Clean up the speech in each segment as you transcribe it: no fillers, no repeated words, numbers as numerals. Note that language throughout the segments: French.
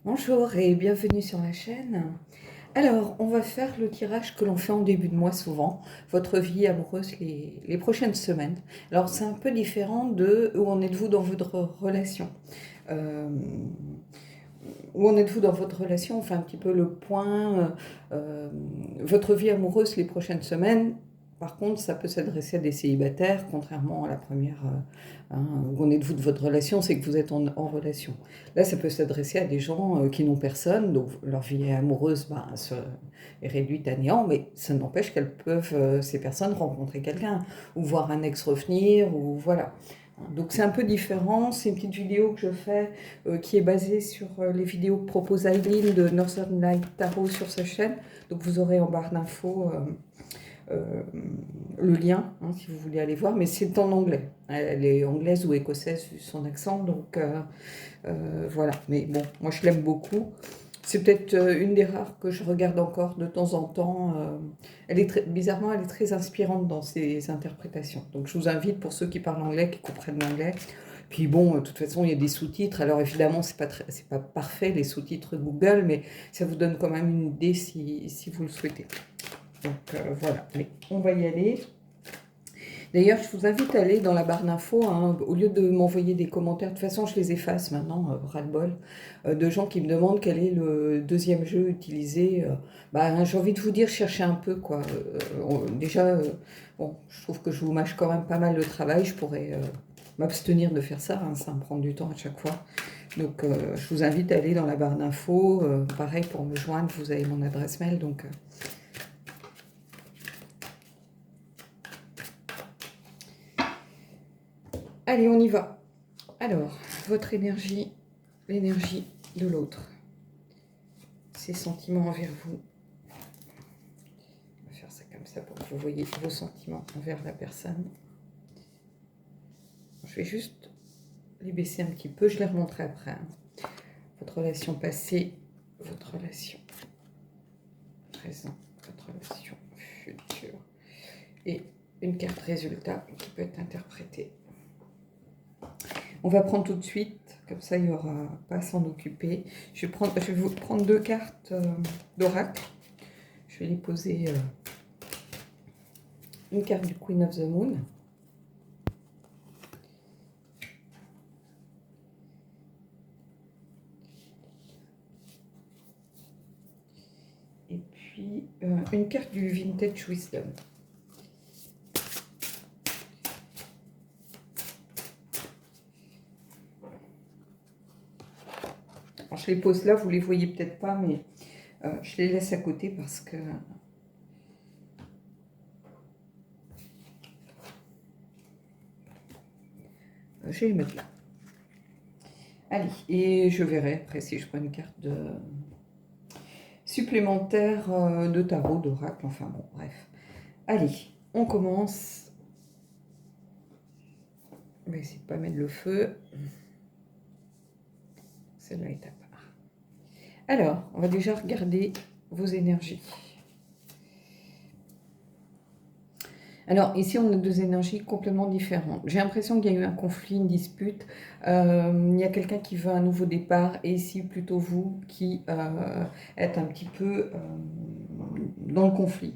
Bonjour et bienvenue sur la chaîne. Alors, on va faire le tirage que l'on fait en début de mois souvent, votre vie amoureuse les prochaines semaines. Alors, c'est un peu différent de où en êtes-vous dans votre relation. Euh, où en êtes-vous dans votre relation? On fait un petit peu le point, votre vie amoureuse les prochaines semaines. Par contre, ça peut s'adresser à des célibataires, contrairement à la première, où en êtes-vous de votre relation, c'est que vous êtes en relation. Là, ça peut s'adresser à des gens qui n'ont personne, donc leur vie amoureuse est réduite à néant, mais ça n'empêche qu'elles peuvent, ces personnes, rencontrer quelqu'un, ou voir un ex revenir, ou voilà. Donc c'est un peu différent, c'est une petite vidéo que je fais qui est basée sur les vidéos que propose Aileen de Northern Light Tarot sur sa chaîne. Donc vous aurez en barre d'infos euh, le lien, si vous voulez aller voir, mais c'est en anglais. Elle est anglaise ou écossaise vu son accent, donc voilà. Mais bon, moi je l'aime beaucoup. C'est peut-être une des rares que je regarde encore de temps en temps. Bizarrement, elle est très inspirante dans ses interprétations. Donc je vous invite, pour ceux qui parlent anglais, qui comprennent l'anglais. Puis bon, de toute façon, il y a des sous-titres. Alors évidemment, c'est pas parfait les sous-titres Google, mais ça vous donne quand même une idée si vous le souhaitez. Donc voilà, mais on va y aller. D'ailleurs, je vous invite à aller dans la barre d'infos, au lieu de m'envoyer des commentaires. De toute façon, je les efface maintenant, ras-le-bol, de gens qui me demandent quel est le deuxième jeu utilisé. J'ai envie de vous dire, cherchez un peu, quoi. Déjà, bon, je trouve que je vous mâche quand même pas mal le travail. Je pourrais m'abstenir de faire ça, ça me prend du temps à chaque fois. Donc, je vous invite à aller dans la barre d'infos. Pareil, pour me joindre, vous avez mon adresse mail, donc... Allez, on y va. Alors, votre énergie, l'énergie de l'autre, ses sentiments envers vous. On va faire ça comme ça pour que vous voyez vos sentiments envers la personne. Je vais juste les baisser un petit peu, je les remonterai après. Votre relation passée, votre relation présente, votre relation future. Et une carte résultat qui peut être interprétée. On va prendre tout de suite, comme ça il n'y aura pas à s'en occuper. Je vais vous prendre deux cartes d'oracle. Je vais les poser. Une carte du Queen of the Moon. Et puis une carte du Vintage Wisdom. Alors, je les pose là, vous ne les voyez peut-être pas, mais je les laisse à côté parce que... je vais les mettre là. Allez, et je verrai après si je prends une carte supplémentaire de tarot, d'oracle, enfin bon, bref. Allez, on commence. On va essayer de ne pas mettre le feu. Celle-là est à part. Alors, on va déjà regarder vos énergies. Alors, ici, on a deux énergies complètement différentes. J'ai l'impression qu'il y a eu un conflit, une dispute. Il y a quelqu'un qui veut un nouveau départ, et ici, plutôt vous qui êtes un petit peu dans le conflit.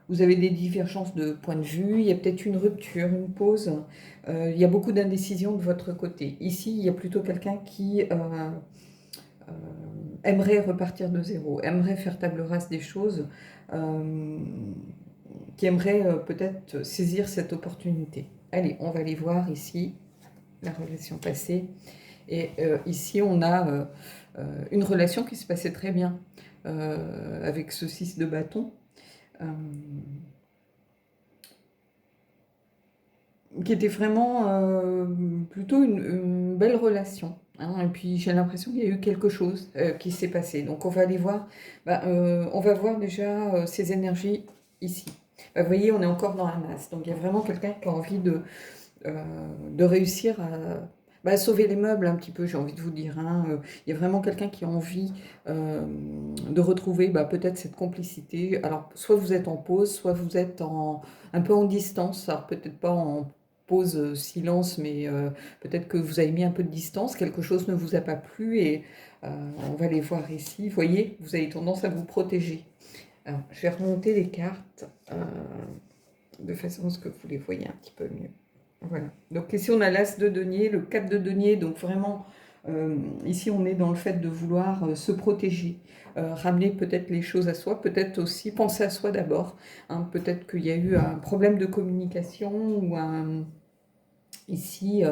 Vous avez des divergences de point de vue, il y a peut-être une rupture, une pause. Il y a beaucoup d'indécision de votre côté. Ici, il y a plutôt quelqu'un qui aimerait repartir de zéro, aimerait faire table rase des choses, qui aimerait peut-être saisir cette opportunité. Allez, on va aller voir ici la relation passée. Et ici, on a une relation qui se passait très bien avec ce 6 de bâton. Qui était vraiment plutôt une belle relation. Et puis j'ai l'impression qu'il y a eu quelque chose qui s'est passé. Donc on va aller voir, on va voir déjà ces énergies ici. Vous voyez, on est encore dans un as. Donc il y a vraiment quelqu'un qui a envie de réussir à sauver les meubles un petit peu, j'ai envie de vous dire. Il y a vraiment quelqu'un qui a envie de retrouver peut-être cette complicité. Alors soit vous êtes en pause, soit vous êtes un peu en distance, alors peut-être pas pause silence, mais peut-être que vous avez mis un peu de distance, quelque chose ne vous a pas plu et on va les voir ici. Vous voyez, vous avez tendance à vous protéger. Alors, je vais remonter les cartes de façon à ce que vous les voyez un petit peu mieux. Voilà. Donc ici, on a l'As de denier, le 4 de denier, donc vraiment, ici, on est dans le fait de vouloir se protéger, ramener peut-être les choses à soi, peut-être aussi penser à soi d'abord. Hein, peut-être qu'il y a eu un problème de communication ou ici,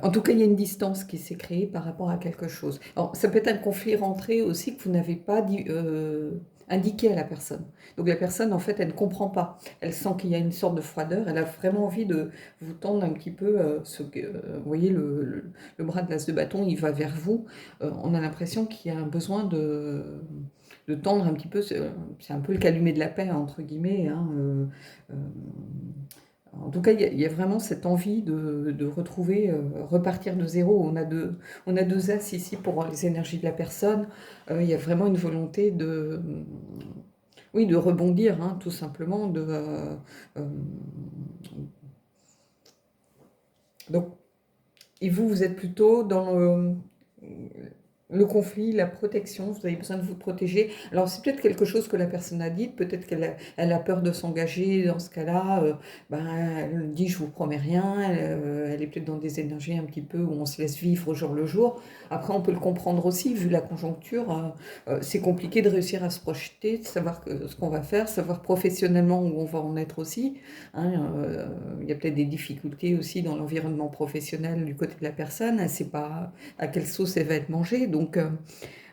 en tout cas, il y a une distance qui s'est créée par rapport à quelque chose. Alors, ça peut être un conflit rentré aussi que vous n'avez pas indiqué à la personne. Donc la personne, en fait, elle ne comprend pas. Elle sent qu'il y a une sorte de froideur. Elle a vraiment envie de vous tendre un petit peu vous voyez, le bras de l'as de bâton, il va vers vous. On a l'impression qu'il y a un besoin de tendre un petit peu. C'est un peu le calumet de la paix, entre guillemets. Hein, en tout cas, il y a vraiment cette envie de retrouver, repartir de zéro. On a deux as ici pour les énergies de la personne. Il y a vraiment une volonté oui, de rebondir, hein, tout simplement. Donc, et vous, vous êtes plutôt dans le conflit, la protection, vous avez besoin de vous protéger. Alors c'est peut-être quelque chose que la personne a dit, peut-être elle a peur de s'engager dans ce cas-là, elle dit je vous promets rien, elle est peut-être dans des énergies un petit peu où on se laisse vivre au jour le jour. Après on peut le comprendre aussi, vu la conjoncture, c'est compliqué de réussir à se projeter, de savoir ce qu'on va faire, savoir professionnellement où on va en être aussi. Hein, il y a peut-être des difficultés aussi dans l'environnement professionnel du côté de la personne, elle ne sait pas à quelle sauce elle va être mangée. Donc,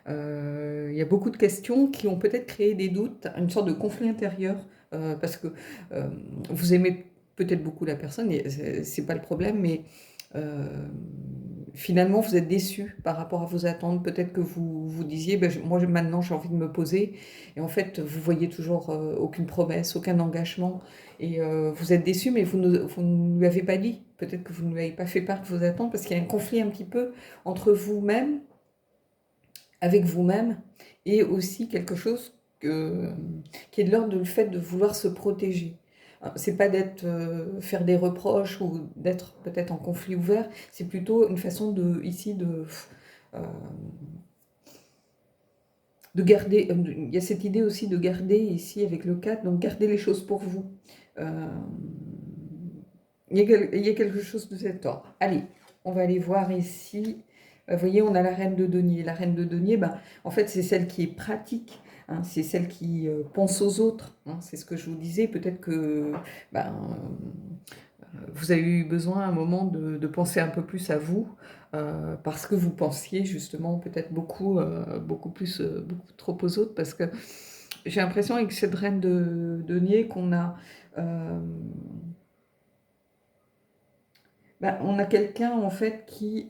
il y a beaucoup de questions qui ont peut-être créé des doutes, une sorte de conflit intérieur, parce que vous aimez peut-être beaucoup la personne, et c'est pas le problème, mais finalement vous êtes déçu par rapport à vos attentes. Peut-être que vous vous disiez, moi maintenant j'ai envie de me poser, et en fait vous voyez toujours aucune promesse, aucun engagement, et vous êtes déçu, mais vous ne lui avez pas dit. Peut-être que vous ne lui avez pas fait part de vos attentes, parce qu'il y a un conflit un petit peu entre vous-même, avec vous-même, et aussi quelque chose qui est de l'ordre du fait de vouloir se protéger. C'est pas d'être faire des reproches ou d'être peut-être en conflit ouvert, c'est plutôt une façon euh, de garder. Il y a cette idée aussi de garder ici avec le 4, donc garder les choses pour vous. Il y a quelque chose de cet ordre. Allez, on va aller voir ici. Vous voyez, on a la reine de denier. La reine de denier, en fait, c'est celle qui est pratique. Hein, c'est celle qui pense aux autres. Hein, c'est ce que je vous disais. Peut-être que vous avez eu besoin à un moment de penser un peu plus à vous, parce que vous pensiez justement peut-être beaucoup plus, beaucoup trop aux autres. Parce que j'ai l'impression avec cette reine de denier qu'on a... on a quelqu'un en fait qui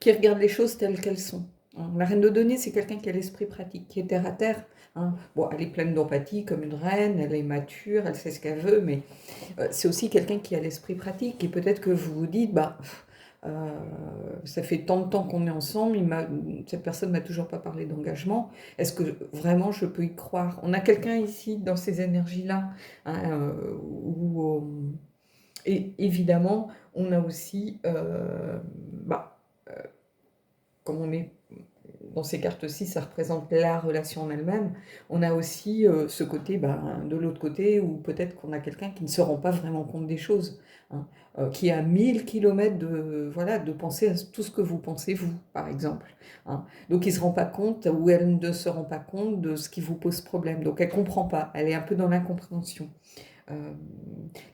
regarde les choses telles qu'elles sont. Hein. La reine de denier, c'est quelqu'un qui a l'esprit pratique, qui est terre à terre. Hein. Bon, elle est pleine d'empathie comme une reine, elle est mature, elle sait ce qu'elle veut, mais c'est aussi quelqu'un qui a l'esprit pratique. Et peut-être que vous vous dites, ça fait tant de temps qu'on est ensemble, cette personne ne m'a toujours pas parlé d'engagement. Est-ce que vraiment je peux y croire? On a quelqu'un ici dans ces énergies-là, hein, et évidemment, on a aussi, comme on est dans ces cartes-ci, ça représente la relation en elle-même, on a aussi ce côté, de l'autre côté, où peut-être qu'on a quelqu'un qui ne se rend pas vraiment compte des choses, hein, qui est à 1000 km de penser à tout ce que vous pensez, vous, par exemple. Hein. Donc il ne se rend pas compte, ou elle ne se rend pas compte de ce qui vous pose problème. Donc elle ne comprend pas, elle est un peu dans l'incompréhension.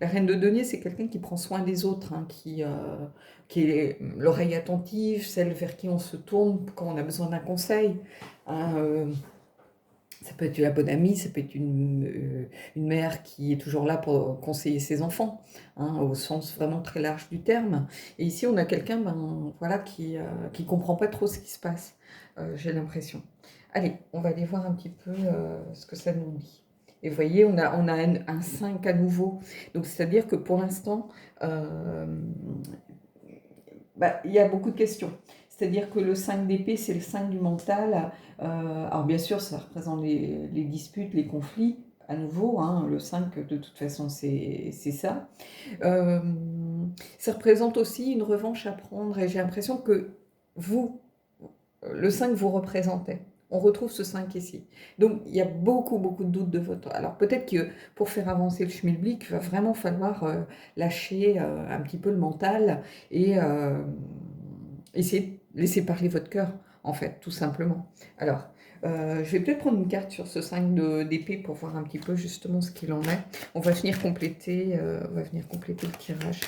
La reine de denier, c'est quelqu'un qui prend soin des autres, hein, qui est l'oreille attentive, celle vers qui on se tourne quand on a besoin d'un conseil. Hein, ça peut être la bonne amie, ça peut être une mère qui est toujours là pour conseiller ses enfants, hein, au sens vraiment très large du terme. Et ici, on a quelqu'un qui ne comprend pas trop ce qui se passe, j'ai l'impression. Allez, on va aller voir un petit peu ce que ça nous dit. Et vous voyez, on a un 5 à nouveau. Donc, c'est-à-dire que pour l'instant, il y a beaucoup de questions. C'est-à-dire que le 5 d'épée, c'est le 5 du mental. Alors, bien sûr, ça représente les disputes, les conflits à nouveau, hein, le 5 de toute façon c'est ça. Euh, Ça représente aussi une revanche à prendre et j'ai l'impression que vous, le 5 vous représentait. On retrouve ce 5 ici. Donc, il y a beaucoup, beaucoup de doutes de votre... Alors, peut-être que pour faire avancer le schmilblick, il va vraiment falloir lâcher un petit peu le mental et essayer de laisser parler votre cœur, en fait, tout simplement. Alors, je vais peut-être prendre une carte sur ce 5 d'épée pour voir un petit peu justement ce qu'il en est. On va venir compléter le tirage.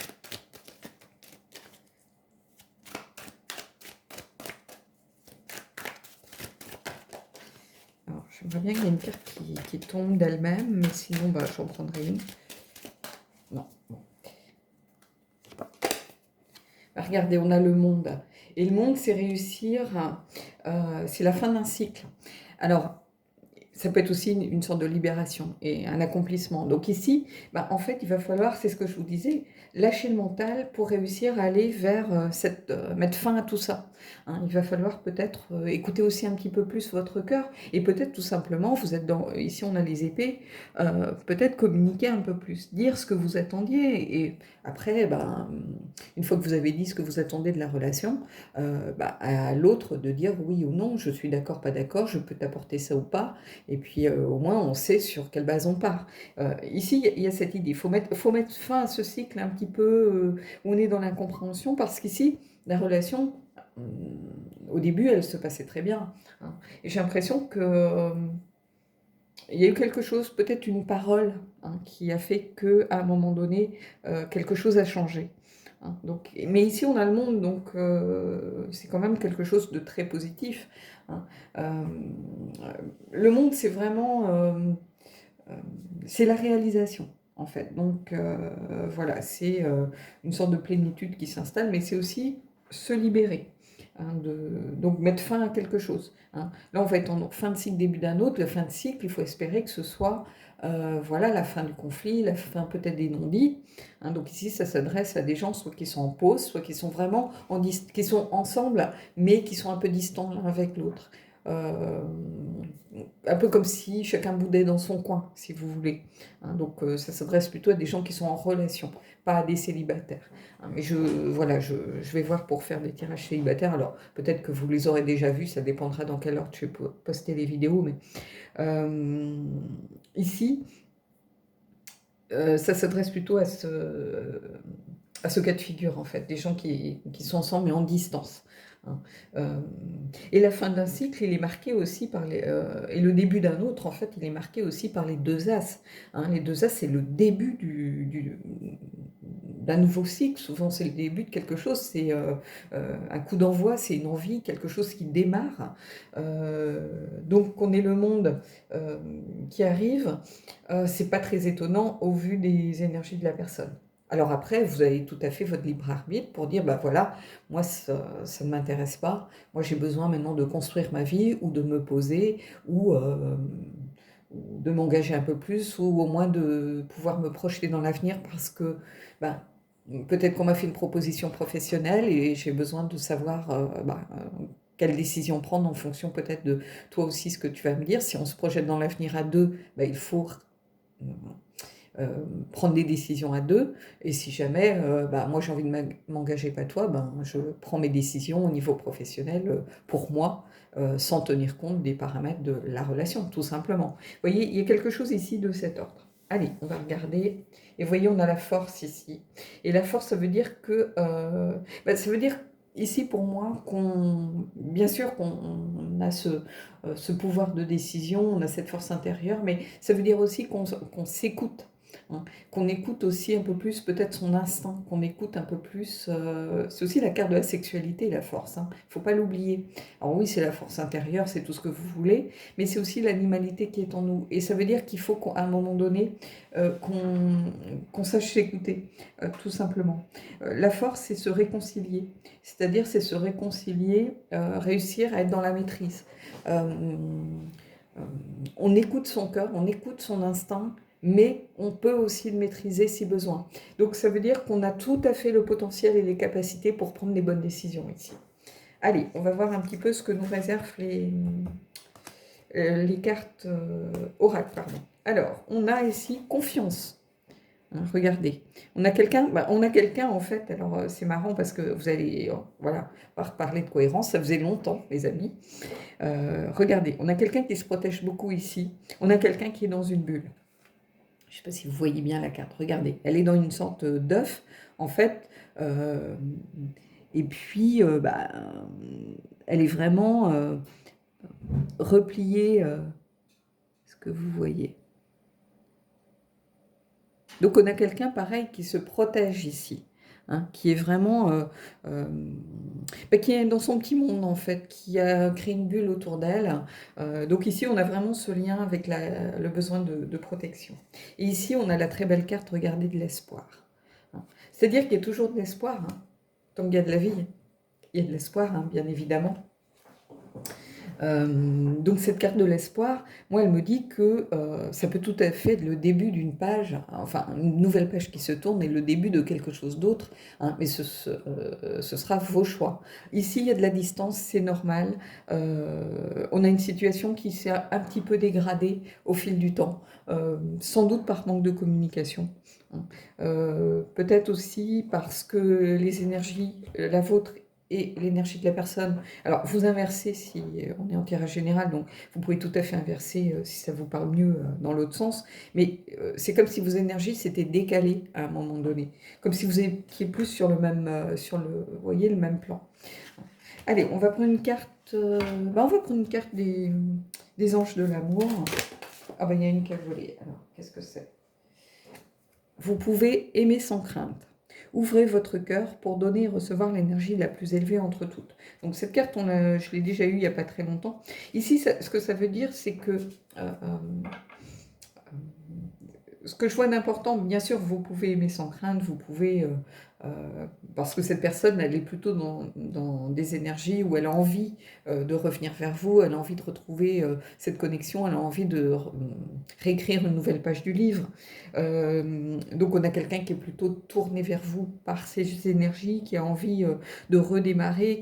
Alors, j'aimerais bien qu'il y ait une carte qui tombe d'elle-même, mais sinon, bah, j'en prendrai une. Non. Bon. Bah, regardez, on a le monde. Et le monde, c'est réussir, c'est la fin d'un cycle. Alors, ça peut être aussi une sorte de libération et un accomplissement. Donc ici, bah, en fait, il va falloir, c'est ce que je vous disais, lâcher le mental pour réussir à aller vers mettre fin à tout ça. Hein. Il va falloir peut-être écouter aussi un petit peu plus votre cœur et peut-être tout simplement, vous êtes ici on a les épées, peut-être communiquer un peu plus, dire ce que vous attendiez et après, bah, une fois que vous avez dit ce que vous attendez de la relation, bah, à l'autre de dire oui ou non, je suis d'accord, pas d'accord, je peux t'apporter ça ou pas. Et puis au moins on sait sur quelle base on part. Ici il y a cette idée, il faut mettre fin à ce cycle un petit peu où on est dans l'incompréhension parce qu'ici la relation, au début elle se passait très bien. Hein. Et j'ai l'impression que il y a eu quelque chose, peut-être une parole hein, qui a fait qu'à un moment donné quelque chose a changé. Hein. Donc, mais ici on a le monde, donc c'est quand même quelque chose de très positif. Hein. Le monde, c'est vraiment c'est la réalisation, en fait. Donc voilà, c'est une sorte de plénitude qui s'installe, mais c'est aussi se libérer. Hein, donc mettre fin à quelque chose. Hein. Là, on va être en fin de cycle, début d'un autre. La fin de cycle, il faut espérer que ce soit voilà, la fin du conflit, la fin peut-être des non-dits. Hein. Donc ici, ça s'adresse à des gens soit qui sont en pause, soit qui sont vraiment qui sont ensemble, mais qui sont un peu distants l'un avec l'autre. Euh, un peu comme si chacun boudait dans son coin, si vous voulez. Hein, donc ça s'adresse plutôt à des gens qui sont en relation, pas à des célibataires. Hein, mais voilà, je vais voir pour faire des tirages célibataires. Alors peut-être que vous les aurez déjà vus, ça dépendra dans quelle ordre je vais poster les vidéos. Mais ici, ça s'adresse plutôt à ce cas de figure, en fait, des gens qui sont ensemble mais en distance. Hein. Et la fin d'un cycle, il est marqué aussi par et le début d'un autre, en fait, il est marqué aussi par les deux as. Hein. Les deux as, c'est le début d'un nouveau cycle. Souvent, c'est le début de quelque chose. C'est un coup d'envoi, c'est une envie, quelque chose qui démarre. Donc, qu'on ait le monde qui arrive, c'est pas très étonnant au vu des énergies de la personne. Alors après, vous avez tout à fait votre libre arbitre pour dire, bah voilà, moi ça ne m'intéresse pas, moi j'ai besoin maintenant de construire ma vie ou de me poser ou de m'engager un peu plus ou au moins de pouvoir me projeter dans l'avenir parce que bah, peut-être qu'on m'a fait une proposition professionnelle et j'ai besoin de savoir quelle décision prendre en fonction peut-être de toi aussi ce que tu vas me dire. Si on se projette dans l'avenir à deux, bah, il faut prendre des décisions à deux, et si jamais bah, moi j'ai envie de m'engager, pas toi, ben, je prends mes décisions au niveau professionnel pour moi, sans tenir compte des paramètres de la relation, tout simplement. Vous voyez, il y a quelque chose ici de cet ordre. Allez, on va regarder, et voyez, on a la force ici. Et la force, ça veut dire que... ça veut dire ici pour moi bien sûr qu'on a ce pouvoir de décision, on a cette force intérieure, mais ça veut dire aussi qu'on s'écoute. Hein, qu'on écoute aussi un peu plus peut-être son instinct, qu'on écoute un peu plus, c'est aussi la carte de la sexualité, la force, hein, il ne faut pas l'oublier. Alors oui, c'est la force intérieure, c'est tout ce que vous voulez, mais c'est aussi l'animalité qui est en nous, et ça veut dire qu'il faut qu'à un moment donné, qu'on sache s'écouter, tout simplement. La force, c'est se réconcilier, c'est-à-dire c'est se réconcilier, réussir à être dans la maîtrise. On écoute son cœur, on écoute son instinct, mais on peut aussi le maîtriser si besoin. Donc ça veut dire qu'on a tout à fait le potentiel et les capacités pour prendre les bonnes décisions ici. Allez, on va voir un petit peu ce que nous réservent les cartes oracles, pardon. Alors, on a ici confiance. Hein, regardez, on a quelqu'un en fait, alors c'est marrant parce que vous allez, voilà, on va reparler de cohérence, ça faisait longtemps, les amis. Regardez, on a quelqu'un qui se protège beaucoup ici, on a quelqu'un qui est dans une bulle. Je ne sais pas si vous voyez bien la carte, regardez, elle est dans une sorte d'œuf, en fait, et puis elle est vraiment repliée, ce que vous voyez. Donc on a quelqu'un pareil qui se protège ici, hein, qui est vraiment, qui est dans son petit monde en fait, qui a créé une bulle autour d'elle. Donc ici on a vraiment ce lien avec le besoin de protection. Et ici on a la très belle carte, regardez, de l'espoir. Hein. C'est-à-dire qu'il y a toujours de l'espoir, hein. Tant qu'il y a de la vie, il y a de l'espoir, hein, bien évidemment. Donc cette carte de l'espoir, moi, elle me dit que ça peut tout à fait être le début d'une page, enfin une nouvelle page qui se tourne et le début de quelque chose d'autre, hein, mais ce sera vos choix. Ici, il y a de la distance, c'est normal. On a une situation qui s'est un petit peu dégradée au fil du temps, sans doute par manque de communication. Peut-être aussi parce que les énergies, la vôtre et l'énergie de la personne. Alors, vous inversez si on est en tirage général, donc vous pouvez tout à fait inverser si ça vous parle mieux dans l'autre sens, mais c'est comme si vos énergies s'étaient décalées à un moment donné, comme si vous étiez plus sur le même, vous voyez, le même plan. Allez, on va prendre une carte, on va prendre une carte des anges de l'amour. Ah il y a une qui a volé, alors qu'est-ce que c'est? Vous pouvez aimer sans crainte. Ouvrez votre cœur pour donner et recevoir l'énergie la plus élevée entre toutes. Donc cette carte, je l'ai déjà eue il n'y a pas très longtemps. Ici, ce que ça veut dire, c'est que ce que je vois d'important, bien sûr, vous pouvez aimer sans crainte, vous pouvez, parce que cette personne, elle est plutôt dans des énergies où elle a envie de revenir vers vous, elle a envie de retrouver cette connexion, elle a envie de réécrire une nouvelle page du livre. Donc on a quelqu'un qui est plutôt tourné vers vous par ces énergies, qui a envie de redémarrer,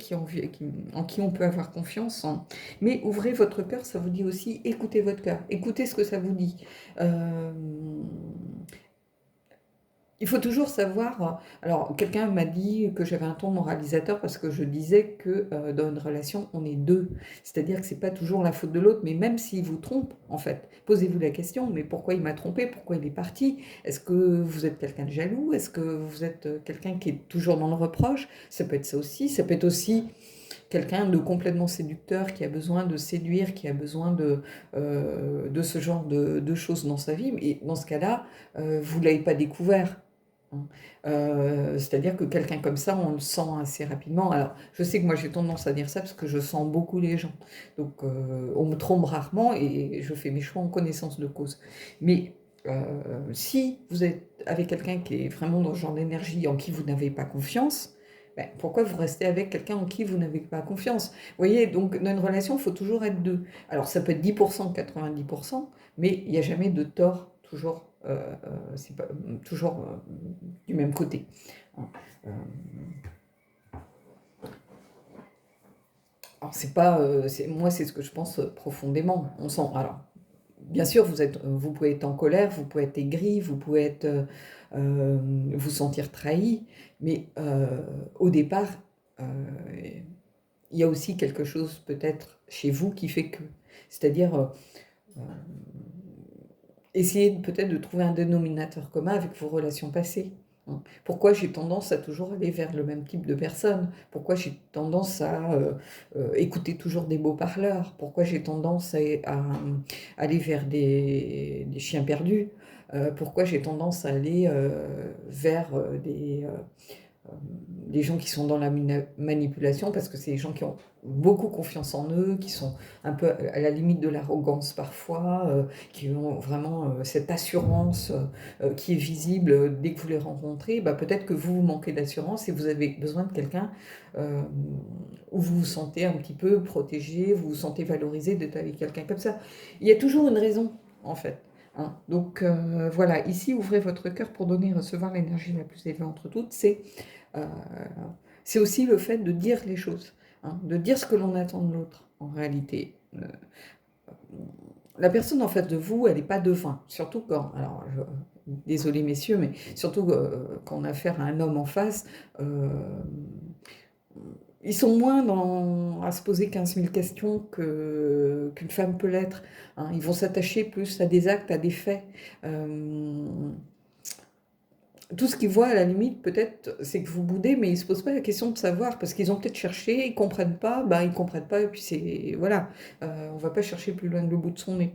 en qui on peut avoir confiance. Hein. Mais ouvrez votre cœur, ça vous dit aussi écoutez votre cœur, écoutez ce que ça vous dit. Il faut toujours savoir. Alors, quelqu'un m'a dit que j'avais un ton moralisateur parce que je disais que dans une relation, on est deux. C'est-à-dire que c'est pas toujours la faute de l'autre, mais même s'il vous trompe, en fait, posez-vous la question, mais pourquoi il m'a trompé? Pourquoi il est parti? Est-ce que vous êtes quelqu'un de jaloux? Est-ce que vous êtes quelqu'un qui est toujours dans le reproche? Ça peut être ça aussi. Ça peut être aussi quelqu'un de complètement séducteur qui a besoin de séduire, qui a besoin de ce genre de choses dans sa vie. Et dans ce cas-là, vous ne l'avez pas découvert. Hein. C'est-à-dire que quelqu'un comme ça, on le sent assez rapidement. Alors, je sais que moi j'ai tendance à dire ça parce que je sens beaucoup les gens. Donc, on me trompe rarement et je fais mes choix en connaissance de cause. Mais si vous êtes avec quelqu'un qui est vraiment dans ce genre d'énergie en qui vous n'avez pas confiance, pourquoi vous restez avec quelqu'un en qui vous n'avez pas confiance? Vous voyez, donc dans une relation, il faut toujours être deux. Alors, ça peut être 10%, 90%, mais il n'y a jamais de tort, toujours, c'est pas, toujours du même côté. Alors, c'est pas, moi, c'est ce que je pense profondément. On sent, alors, bien sûr, vous pouvez être en colère, vous pouvez être aigri, vous pouvez être, vous sentir trahi, mais au départ, il y a aussi quelque chose peut-être chez vous qui fait que, c'est-à-dire essayez peut-être de trouver un dénominateur commun avec vos relations passées. Hein. Pourquoi j'ai tendance à toujours aller vers le même type de personne? Pourquoi j'ai tendance à écouter toujours des beaux parleurs? Pourquoi j'ai tendance à aller vers des chiens perdus? Pourquoi j'ai tendance à aller vers des gens qui sont dans la manipulation, parce que c'est des gens qui ont beaucoup confiance en eux, qui sont un peu à la limite de l'arrogance parfois, qui ont vraiment cette assurance qui est visible dès que vous les rencontrez. Peut-être que vous manquez d'assurance et vous avez besoin de quelqu'un où vous vous sentez un petit peu protégé, vous vous sentez valorisé d'être avec quelqu'un comme ça. Il y a toujours une raison, en fait. Hein. Donc voilà, ici, ouvrez votre cœur pour donner et recevoir l'énergie la plus élevée entre toutes. C'est aussi le fait de dire les choses, hein, de dire ce que l'on attend de l'autre, en réalité. la personne en face de vous, elle n'est pas devin. Surtout quand, alors, désolé messieurs, mais surtout quand on a affaire à un homme en face, ils sont moins à se poser 15 000 questions qu'une femme peut l'être, hein. Ils vont s'attacher plus à des actes, à des faits. Tout ce qu'ils voient, à la limite, peut-être, c'est que vous boudez, mais ils ne se posent pas la question de savoir, parce qu'ils ont peut-être cherché, ils ne comprennent pas, bah, ils ne comprennent pas, et puis c'est... Voilà, on ne va pas chercher plus loin que le bout de son nez,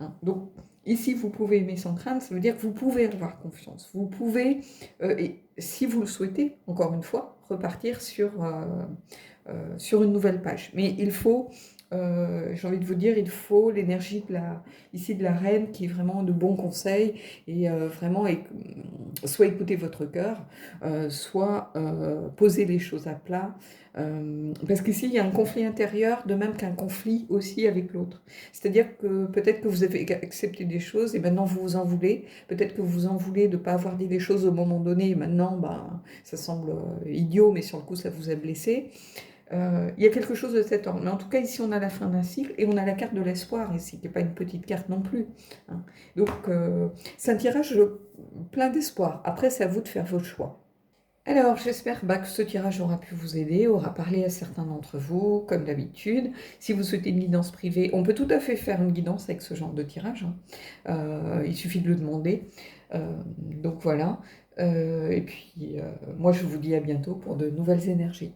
hein. Donc, ici, vous pouvez aimer sans crainte, ça veut dire que vous pouvez avoir confiance. Vous pouvez, et si vous le souhaitez, encore une fois, repartir sur une nouvelle page. Mais il faut... j'ai envie de vous dire, il faut l'énergie ici de la reine qui est vraiment de bons conseils et vraiment soit écouter votre cœur, soit poser les choses à plat. Parce qu'ici, il y a un conflit intérieur, de même qu'un conflit aussi avec l'autre. C'est-à-dire que peut-être que vous avez accepté des choses et maintenant vous vous en voulez. Peut-être que vous vous en voulez de ne pas avoir dit les choses au moment donné et maintenant, bah, ça semble idiot, mais sur le coup, ça vous a blessé. Il y a quelque chose de cet ordre. Mais en tout cas, ici, on a la fin d'un cycle et on a la carte de l'espoir ici, qui n'est pas une petite carte non plus, hein. Donc, c'est un tirage plein d'espoir. Après, c'est à vous de faire votre choix. Alors, j'espère que ce tirage aura pu vous aider, aura parlé à certains d'entre vous, comme d'habitude. Si vous souhaitez une guidance privée, on peut tout à fait faire une guidance avec ce genre de tirage, hein. Il suffit de le demander. Donc voilà. Et puis, moi, je vous dis à bientôt pour de nouvelles énergies.